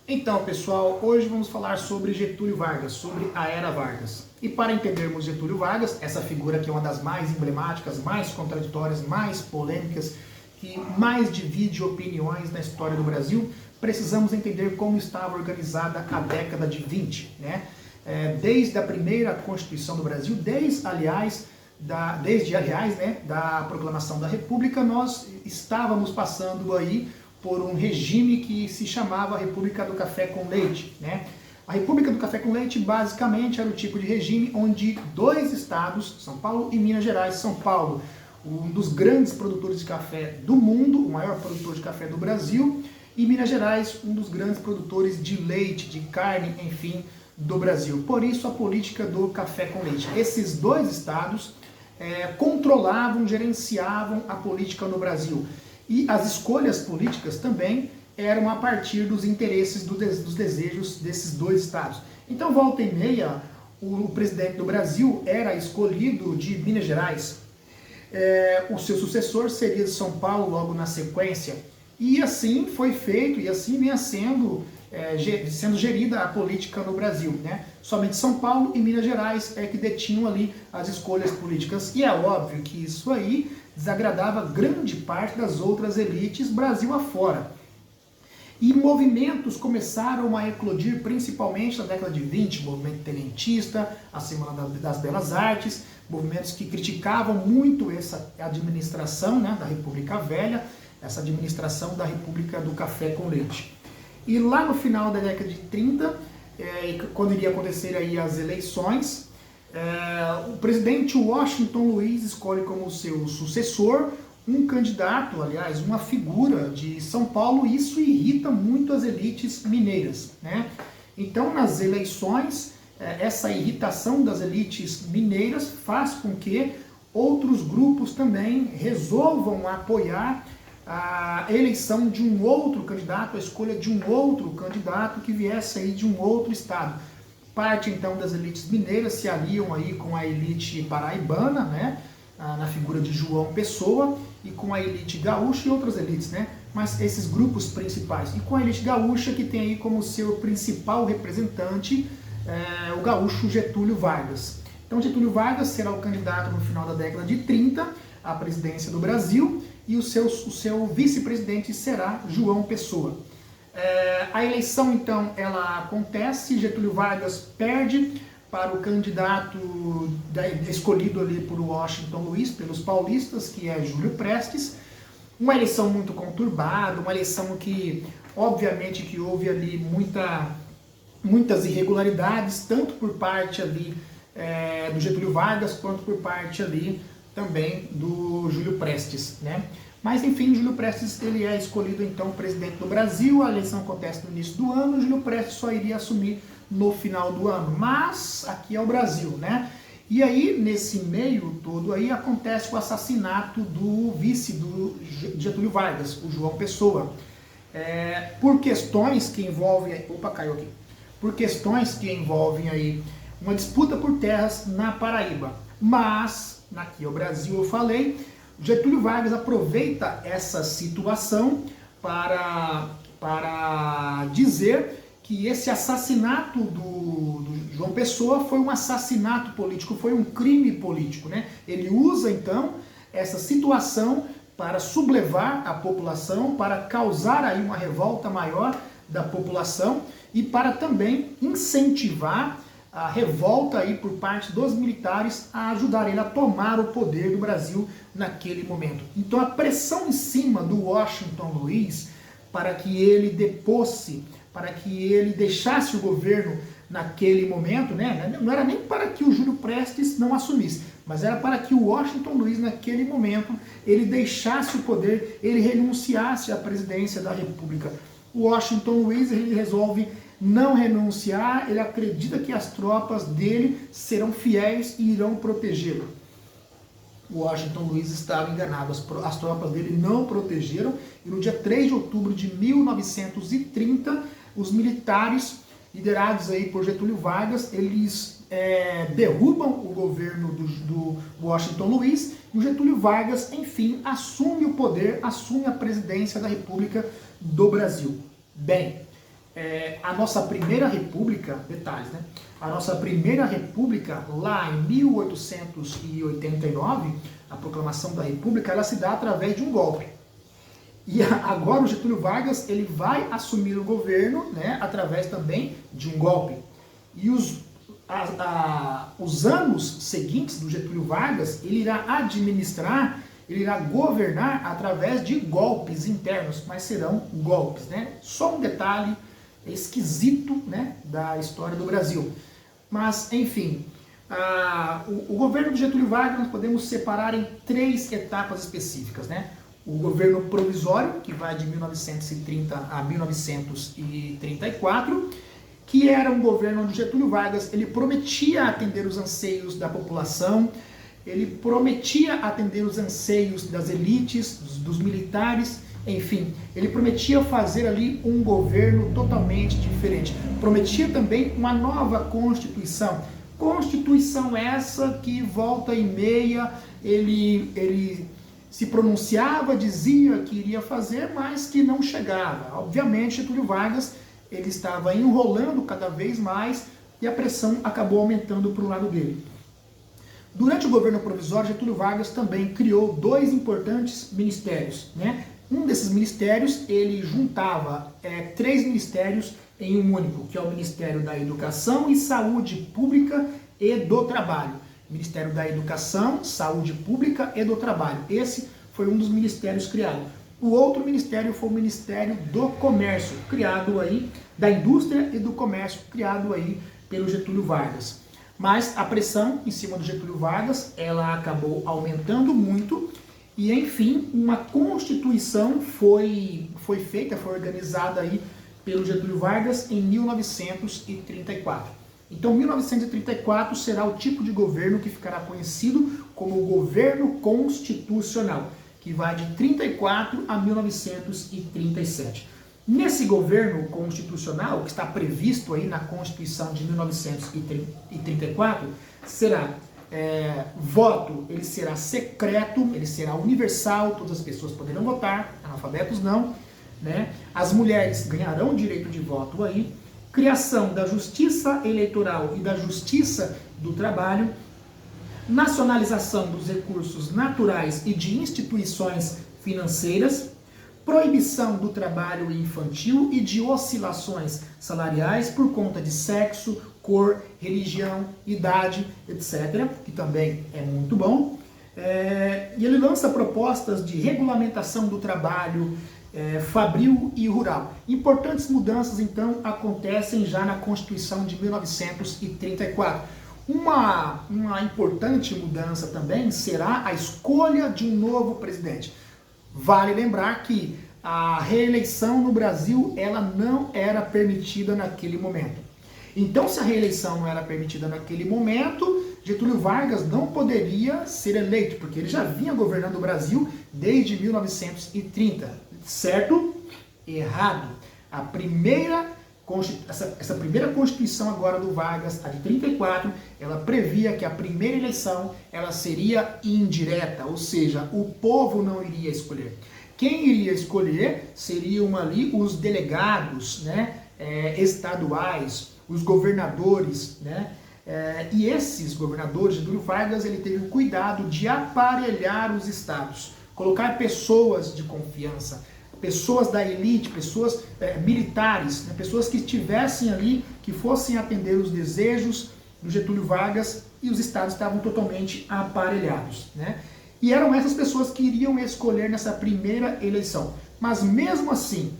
Então, pessoal, hoje vamos falar sobre Getúlio Vargas, sobre a Era Vargas. E para entendermos Getúlio Vargas, essa figura que é uma das mais emblemáticas, mais contraditórias, mais polêmicas, que mais divide opiniões na história do Brasil, precisamos entender como estava organizada a década de 20, né? Desde a primeira Constituição do Brasil, desde, aliás, da proclamação da República, nós estávamos passando aí por um regime que se chamava República do Café com Leite, né? A República do Café com Leite basicamente era o tipo de regime onde dois estados, São Paulo e Minas Gerais, São Paulo, um dos grandes produtores de café do mundo, o maior produtor de café do Brasil, e Minas Gerais, um dos grandes produtores de leite, de carne, enfim, do Brasil. Por isso a política do café com leite. Esses dois estados controlavam, gerenciavam a política no Brasil. E as escolhas políticas também eram a partir dos interesses, dos desejos desses dois estados. Então, volta e meia, o presidente do Brasil era escolhido de Minas Gerais. O seu sucessor seria de São Paulo logo na sequência. E assim foi feito, e assim vinha sendo gerida a política no Brasil, né? Somente São Paulo e Minas Gerais é que detinham ali as escolhas políticas. E é óbvio que isso aí desagradava grande parte das outras elites Brasil afora. E movimentos começaram a eclodir principalmente na década de 20, movimento tenentista, a Semana das Belas Artes, movimentos que criticavam muito essa administração, né, da República Velha, essa administração da República do Café com Leite. E lá no final da década de 30, quando iria acontecer aí as eleições, o presidente Washington Luiz escolhe como seu sucessor um candidato, aliás, uma figura de São Paulo, e isso irrita muito as elites mineiras, né? Então, nas eleições, essa irritação das elites mineiras faz com que outros grupos também resolvam apoiar a eleição de um outro candidato, a escolha de um outro candidato que viesse aí de um outro estado. Parte então das elites mineiras se aliam aí com a elite paraibana, né, na figura de João Pessoa, e com a elite gaúcha e outras elites, né, mas esses grupos principais. E com a elite gaúcha que tem aí como seu principal representante o gaúcho Getúlio Vargas. Então Getúlio Vargas será o candidato no final da década de 30 à presidência do Brasil, e o seu vice-presidente será João Pessoa. A eleição, então, ela acontece, Getúlio Vargas perde para o candidato escolhido ali por Washington Luiz, pelos paulistas, que é Júlio Prestes. Uma eleição muito conturbada, uma eleição que, obviamente, que houve ali muitas irregularidades, tanto por parte ali do Getúlio Vargas, quanto por parte ali também do Júlio Prestes, né? Mas enfim, Júlio Prestes ele é escolhido então presidente do Brasil, a eleição acontece no início do ano, Júlio Prestes só iria assumir no final do ano, mas aqui é o Brasil, né? E aí, nesse meio todo aí, acontece o assassinato do vice do Getúlio Vargas, o João Pessoa. Por questões que envolvem... Opa, caiu aqui. Por questões que envolvem aí uma disputa por terras na Paraíba. Mas, aqui é o Brasil, eu falei, Getúlio Vargas aproveita essa situação para dizer que esse assassinato do João Pessoa foi um assassinato político, foi um crime político, né? Ele usa, então, essa situação para sublevar a população, para causar aí uma revolta maior da população e para também incentivar a revolta aí por parte dos militares a ajudar ele a tomar o poder do Brasil naquele momento. Então a pressão em cima do Washington Luiz para que ele deposse, para que ele deixasse o governo naquele momento, né? Não era nem para que o Júlio Prestes não assumisse, mas era para que o Washington Luiz naquele momento ele deixasse o poder, ele renunciasse à presidência da República. O Washington Luiz ele resolve não renunciar, ele acredita que as tropas dele serão fiéis e irão protegê-lo. O Washington Luiz estava enganado, as tropas dele não protegeram, e no dia 3 de outubro de 1930, os militares, liderados aí por Getúlio Vargas, eles derrubam o governo do Washington Luiz, e o Getúlio Vargas, enfim, assume o poder, assume a presidência da República do Brasil. Bem, a nossa primeira república, detalhes, né? A nossa primeira república, lá em 1889, a proclamação da república, ela se dá através de um golpe. E agora o Getúlio Vargas, ele vai assumir o governo, né, através também de um golpe. E os anos seguintes do Getúlio Vargas, ele irá administrar, ele irá governar através de golpes internos, mas serão golpes, né? Só um detalhe esquisito, né, da história do Brasil. Mas, enfim, o governo do Getúlio Vargas nós podemos separar em 3 etapas específicas, né? O governo provisório, que vai de 1930 a 1934, que era um governo onde Getúlio Vargas ele prometia atender os anseios da população, ele prometia atender os anseios das elites, dos militares, enfim, ele prometia fazer ali um governo totalmente diferente. Prometia também uma nova Constituição. Constituição essa que volta e meia, ele se pronunciava, dizia que iria fazer, mas que não chegava. Obviamente, Getúlio Vargas ele estava enrolando cada vez mais e a pressão acabou aumentando para o lado dele. Durante o governo provisório, Getúlio Vargas também criou 2 importantes ministérios, né? Um desses ministérios, ele juntava 3 ministérios em um único, que é o Ministério da Educação e Saúde Pública e do Trabalho. Ministério da Educação, Saúde Pública e do Trabalho. Esse foi um dos ministérios criados. O outro ministério foi o Ministério do Comércio, criado aí, da Indústria e do Comércio, criado aí pelo Getúlio Vargas. Mas a pressão em cima do Getúlio Vargas, ela acabou aumentando muito e, enfim, uma Constituição foi feita, foi organizada aí pelo Getúlio Vargas em 1934. Então, 1934 será o tipo de governo que ficará conhecido como governo constitucional, que vai de 34 a 1937. Nesse governo constitucional, que está previsto aí na Constituição de 1934, será voto, ele será secreto, ele será universal, todas as pessoas poderão votar, analfabetos não, né? As mulheres ganharão direito de voto aí, criação da justiça eleitoral e da justiça do trabalho, nacionalização dos recursos naturais e de instituições financeiras, proibição do trabalho infantil e de oscilações salariais por conta de sexo, cor, religião, idade, etc., que também é muito bom. E ele lança propostas de regulamentação do trabalho fabril e rural. Importantes mudanças, então, acontecem já na Constituição de 1934. Uma importante mudança também será a escolha de um novo presidente. Vale lembrar que a reeleição no Brasil ela não era permitida naquele momento. Então, se a reeleição não era permitida naquele momento, Getúlio Vargas não poderia ser eleito, porque ele já vinha governando o Brasil desde 1930. Certo? Errado. Essa primeira Constituição agora do Vargas, a de 34, ela previa que a primeira eleição ela seria indireta, ou seja, o povo não iria escolher. Quem iria escolher seriam ali os delegados, né, estaduais, os governadores, né? E esses governadores, Getúlio Vargas, ele teve o cuidado de aparelhar os estados, colocar pessoas de confiança, pessoas da elite, pessoas militares, né, pessoas que estivessem ali, que fossem atender os desejos do Getúlio Vargas, e os estados estavam totalmente aparelhados, né? E eram essas pessoas que iriam escolher nessa primeira eleição. Mas mesmo assim,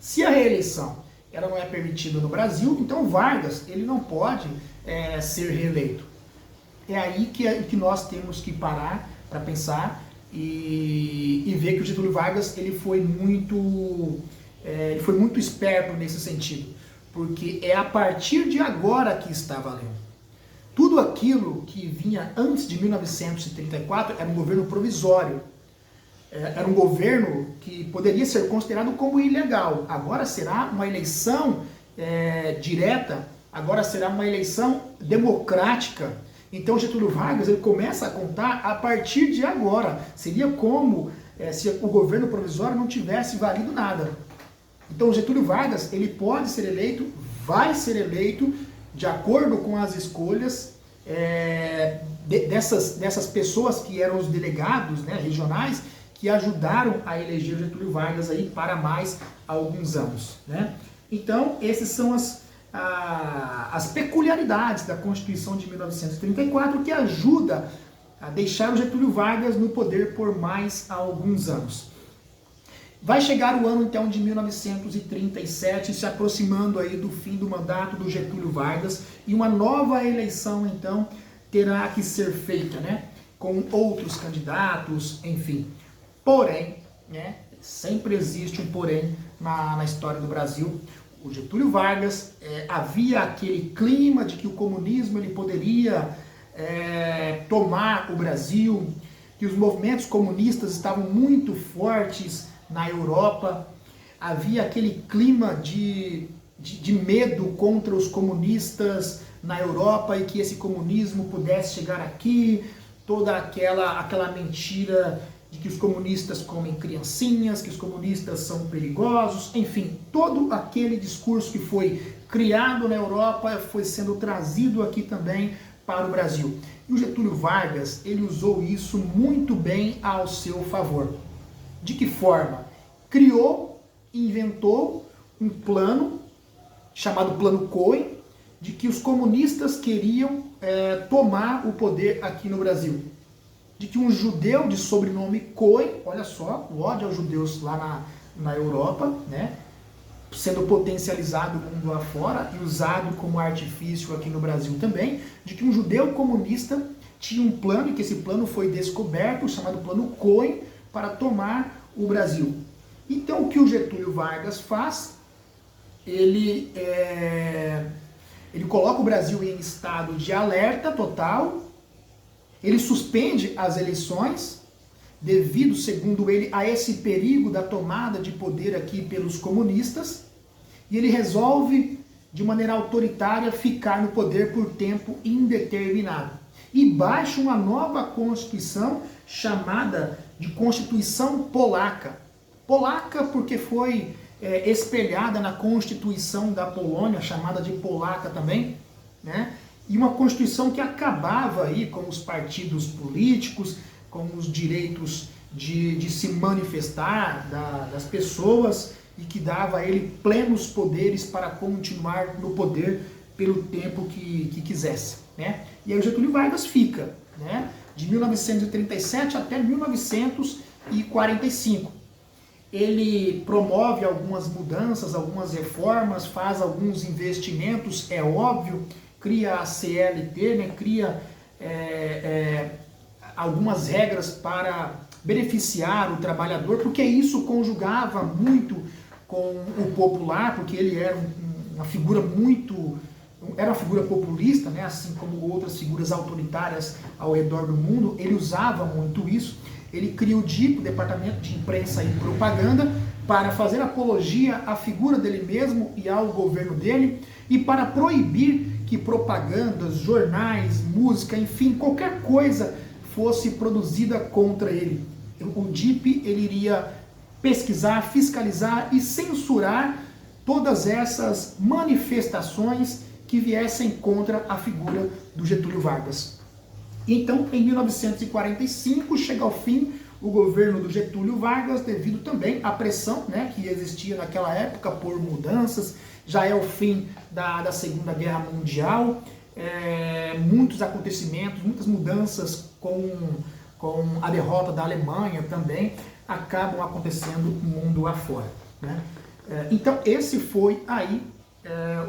se a reeleição ela não é permitida no Brasil, então Vargas ele não pode ser reeleito. É aí que nós temos que parar para pensar e ver que o Getúlio Vargas ele foi muito esperto nesse sentido, porque é a partir de agora que está valendo. Tudo aquilo que vinha antes de 1934 era um governo provisório, era um governo que poderia ser considerado como ilegal. Agora será uma eleição direta, agora será uma eleição democrática. Então Getúlio Vargas ele começa a contar a partir de agora. Seria como se o governo provisório não tivesse valido nada. Então o Getúlio Vargas, ele pode ser eleito, vai ser eleito de acordo com as escolhas dessas pessoas que eram os delegados, né, regionais, que ajudaram a eleger Getúlio Vargas aí para mais alguns anos, né? Então, essas são as peculiaridades da Constituição de 1934 que ajuda a deixar o Getúlio Vargas no poder por mais alguns anos. Vai chegar o ano, então, de 1937, se aproximando aí do fim do mandato do Getúlio Vargas, e uma nova eleição, então, terá que ser feita, né? Com outros candidatos, enfim. Porém, né, sempre existe um porém na história do Brasil. O Getúlio Vargas, havia aquele clima de que o comunismo ele poderia tomar o Brasil, que os movimentos comunistas estavam muito fortes na Europa, havia aquele clima de medo contra os comunistas na Europa e que esse comunismo pudesse chegar aqui, toda aquela mentira de que os comunistas comem criancinhas, que os comunistas são perigosos, enfim, todo aquele discurso que foi criado na Europa foi sendo trazido aqui também para o Brasil. E o Getúlio Vargas, ele usou isso muito bem ao seu favor. De que forma? Criou, inventou um plano, chamado Plano Cohen, de que os comunistas queriam tomar o poder aqui no Brasil. De que um judeu de sobrenome Cohen, olha só, o ódio aos judeus lá na Europa, né, sendo potencializado mundo afora e usado como artifício aqui no Brasil também, de que um judeu comunista tinha um plano, e que esse plano foi descoberto, chamado Plano Cohen, para tomar o Brasil. Então o que o Getúlio Vargas faz? Ele coloca o Brasil em estado de alerta total, ele suspende as eleições, devido, segundo ele, a esse perigo da tomada de poder aqui pelos comunistas, e ele resolve, de maneira autoritária, ficar no poder por tempo indeterminado. E baixa uma nova Constituição chamada de Constituição Polaca. Polaca porque foi espelhada na Constituição da Polônia, chamada de Polaca também, né? E uma Constituição que acabava aí com os partidos políticos, com os direitos de se manifestar das pessoas, e que dava a ele plenos poderes para continuar no poder pelo tempo que quisesse, né? E aí o Getúlio Vargas fica, né, de 1937 até 1945. Ele promove algumas mudanças, algumas reformas, faz alguns investimentos, é óbvio, cria a CLT, né, cria algumas regras para beneficiar o trabalhador, porque isso conjugava muito com o popular, porque ele era uma figura era uma figura populista, né, assim como outras figuras autoritárias ao redor do mundo. Ele usava muito isso. Ele cria o DIP, o Departamento de Imprensa e Propaganda, para fazer apologia à figura dele mesmo e ao governo dele, e para proibir que propagandas, jornais, música, enfim, qualquer coisa fosse produzida contra ele. O DIP ele iria pesquisar, fiscalizar e censurar todas essas manifestações que viessem contra a figura do Getúlio Vargas. Então, em 1945, chega ao fim o governo do Getúlio Vargas, devido também à pressão, né, que existia naquela época por mudanças. Já é o fim da Segunda Guerra Mundial, muitos acontecimentos, muitas mudanças com a derrota da Alemanha também acabam acontecendo mundo afora, né? Então esse foi aí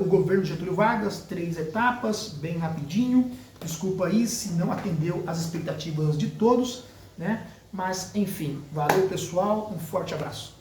o governo de Getúlio Vargas, 3 etapas, bem rapidinho. Desculpa aí se não atendeu às expectativas de todos, né? Mas enfim, valeu pessoal, um forte abraço.